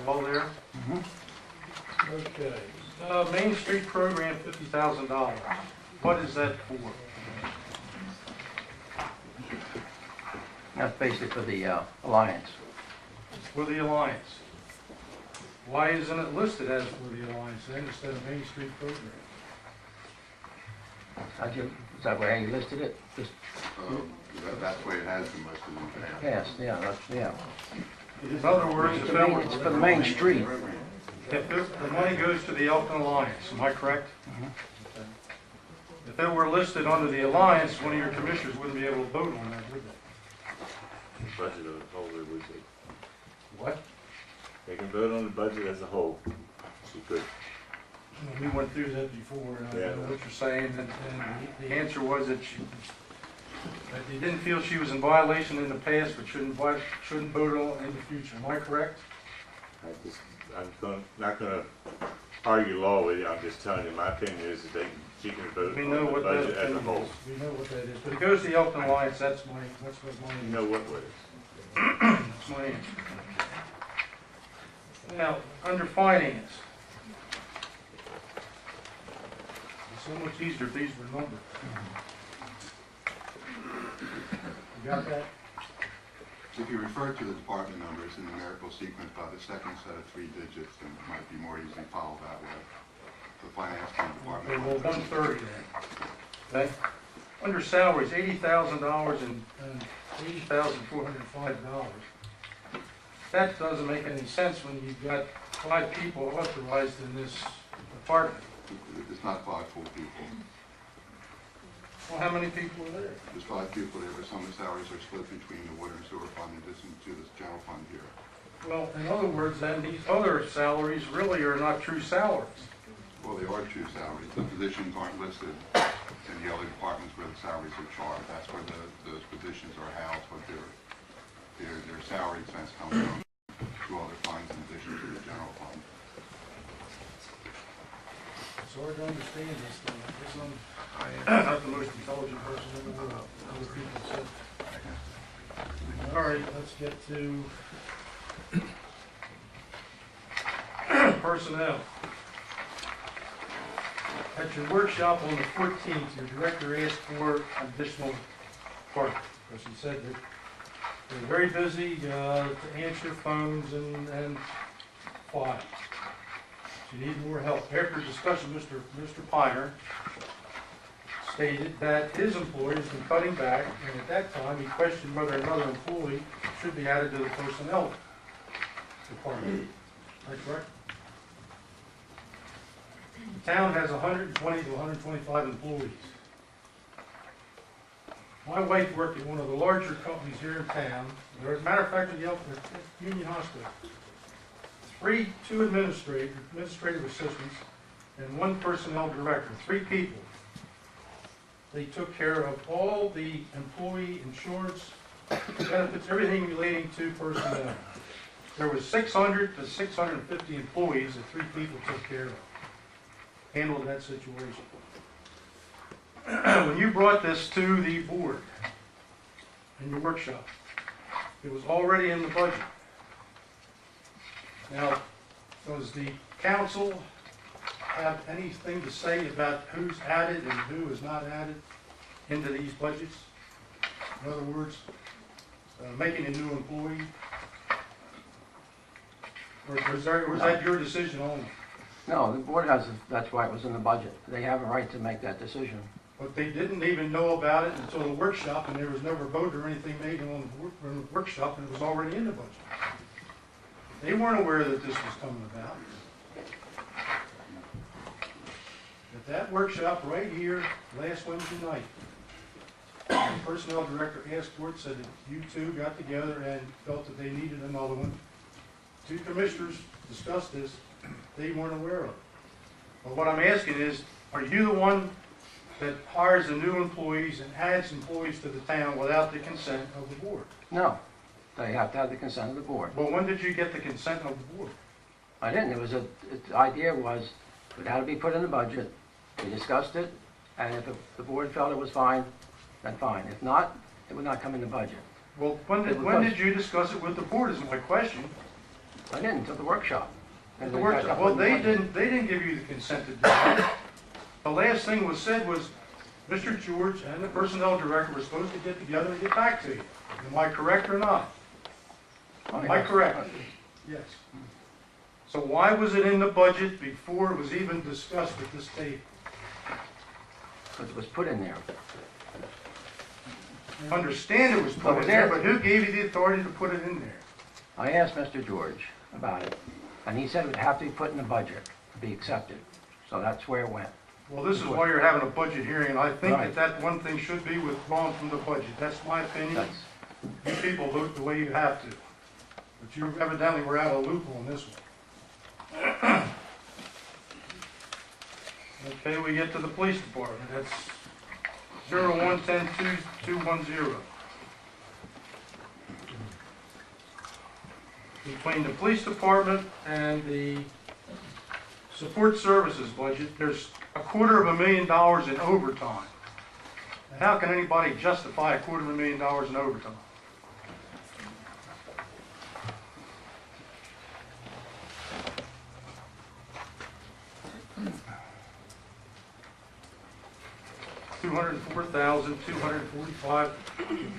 You all there? Okay. Main Street program, $50,000. What is that for? That's basically for the Alliance. For the Alliance. Why isn't it listed as for the Alliance then instead of Main Street program? Is that where you listed it? Just That's the way it has been listed in the past. past, yeah, yeah. In other words, It's for the main street. if the money goes to the Elkton Alliance, am I correct? If it were listed under the Alliance, one of your commissioners wouldn't be able to vote on that, would they? The budget as a whole, it would be. What? They can vote on the budget as a whole. You could. We went through that before, and I know what you're saying, and the answer was that that they didn't feel she was in violation in the past, but shouldn't vote on in the future. Am I correct? Not gonna argue law with you, I'm just telling you, my opinion is that she can vote We on know the what budget that as a whole. is. We know what that is. But it goes to the Elkton Alliance, that's what my You know what it is. that's my answer. Now, under finance, it's so much easier if these were numbered. You got that? If you refer to the department numbers in numerical sequence by the second set of 3 digits, then it might be more easily followed that way. The finance team Okay, department. well, 130 then. Okay? Under salaries, $80,000 and $80,405. That doesn't make any sense when you've got 5 people authorized in this department. It's not 5 full people. Well, how many people are there? There's 5 people there, but some of the salaries are split between the water and sewer fund in addition to the general fund here. Well, in other words, then, these other salaries really are not true salaries. Well, they are true salaries. The positions aren't listed in the other departments where the salaries are charged. That's where those positions are housed, but their salary expense comes from 2 other funds in addition to the general fund. It's hard to understand this thing. I guess I'm not the most intelligent person in the world. Other people said. All right, let's get to personnel. At your workshop on the 14th, your director asked for additional part, because he said that they're very busy to answer phones and files. You need more help. After discussion, Mr. Piner stated that his employer has been cutting back, and at that time, he questioned whether another employee should be added to the personnel department. Is that correct? The town has 120 to 125 employees. My wife worked at one of the larger companies here in town. As a matter of fact, at Union Hospital. 2 administrative assistants, and 1 personnel director, 3 people. They took care of all the employee insurance, benefits, everything relating to personnel. There was 600 to 650 employees that 3 people took care of, handled that situation. When you brought this to the board in your workshop, it was already in the budget. Now, does the council have anything to say about who's added and who is not added into these budgets? In other words, making a new employee? Or was that your decision only? No, the board has, that's why it was in the budget. They have a right to make that decision. But they didn't even know about it until the workshop, and there was never a vote or anything made on the workshop, and it was already in the budget. They weren't aware that this was coming about. At that workshop right here, last Wednesday night, the personnel director asked for it, said that you 2 got together and felt that they needed another one. 2 commissioners discussed this, they weren't aware of it. But what I'm asking is, are you the one that hires the new employees and adds employees to the town without the consent of the board? No, they have to have the consent of the board. Well, when did you get the consent of the board? I didn't. The idea was it had to be put in the budget. We discussed it, and if the board felt it was fine, then fine. If not, it would not come in the budget. Well, when did you discuss it with the board is my question. I didn't until the workshop. At the workshop, well, they didn't give you the consent to do that. The last thing was said was, Mr. George and the personnel director were supposed to get together and get back to you. Am I correct or not? Am I correct? Yes. So why was it in the budget before it was even discussed at this table? Because it was put in there. I understand it was put in there, but who gave you the authority to put it in there? I asked Mr. George about it, and he said it would have to be put in the budget to be accepted. So that's where it went. Well, this is why you're having a budget hearing, and I think Right. that one thing should be withdrawn from the budget. That's my opinion. That's, You people vote the way you have to. But you evidently were out of loop on this one. Okay, we get to the police department. That's 01-10-2210. Between the police department and the support services budget, there's $250,000 in overtime. Now, how can anybody justify $250,000 in overtime? $204,245.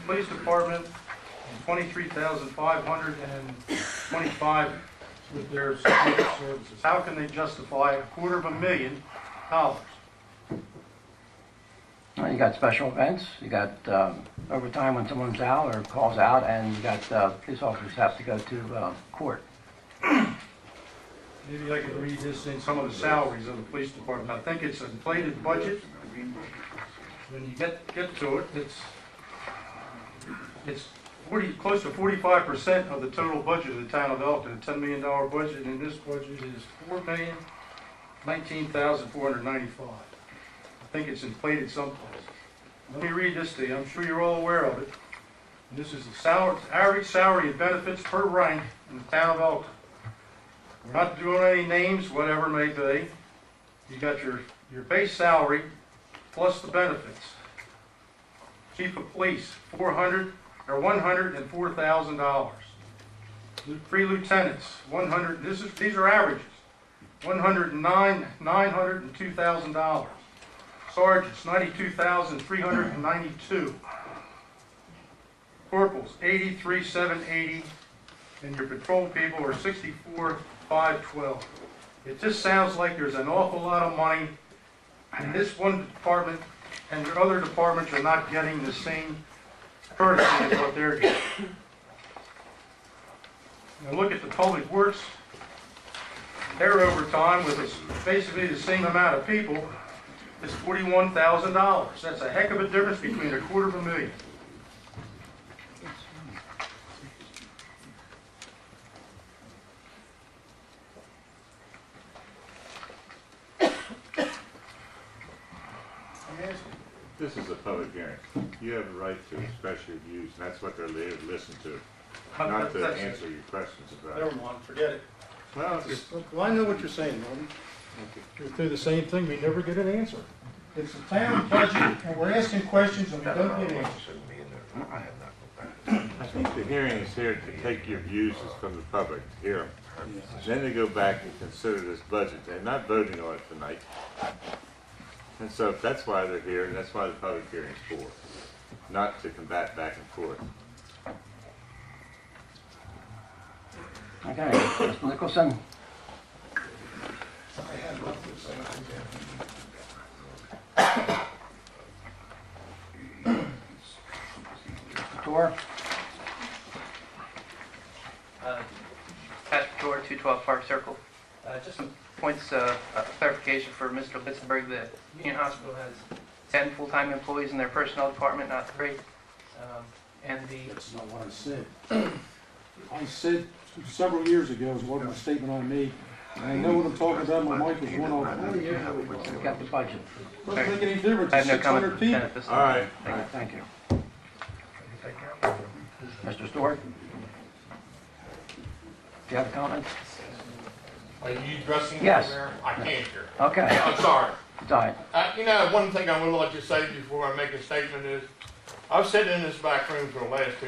Police department, $23,525 with their support services. How can they justify $250,000? well, you got special events, you got overtime when someone's out or calls out, and you got police officers have to go to court. Maybe I could read this in some of the salaries of the police department. I think it's an inflated budget. When you get to it, it's close to 45% of the total budget of the town of Elkton, a $10 million budget, and this budget is $4,019,495. I think it's inflated someplace. Let me read this to you. I'm sure you're all aware of it. This is the average salary and benefits per rank in the town of Elkton. We're not doing any names, whatever it may be. You got your base salary plus the benefits. Chief of police, $104,000. Three lieutenants, these are averages, $109,902,000. Sergeants, $92,392. Corporals, $83,780, and your patrol people are $64,512. It just sounds like there's an awful lot of money, and this one department and the other departments are not getting the same courtesy as what they're getting. Now look at the public works. Their overtime with basically the same amount of people is $41,000. That's a heck of a difference between $250,000. This is a public hearing. You have a right to express your views, and that's what they're there to listen to, not to answer your questions about Never it. mind, forget it. Well, it's, Well, I know what you're saying, Marty. You're through the same thing, we never get an answer. It's a town budget, and we're asking questions and we don't get answers. I think the hearing is here to take your views from the public, to hear them. Then they go back and consider this budget. They're not voting on it tonight. And so that's why they're here, and that's why the public hearing is for, not to combat back and forth. Okay, Mr. Nicholson? Mr. Tor? Pastor Tor, 212 Park Circle. Just some points of clarification for Mr. Litzenberg. The Union Hospital has 10 full-time employees in their personnel department, not 3. And That's not what I said. I said several years ago, it wasn't a statement I made, and I know what I'm talking about, my mic was one off. We got the budget. Doesn't make any difference, I have it's no comment 600 people. at this All time. right. All right, thank you. Mr. Stewart? Do you have a comment? Are you addressing me Yes. there? I can't hear. Okay, I'm sorry. it's all right. You know, one thing I would like to say before I make a statement is, I've sat in this back room for the last 2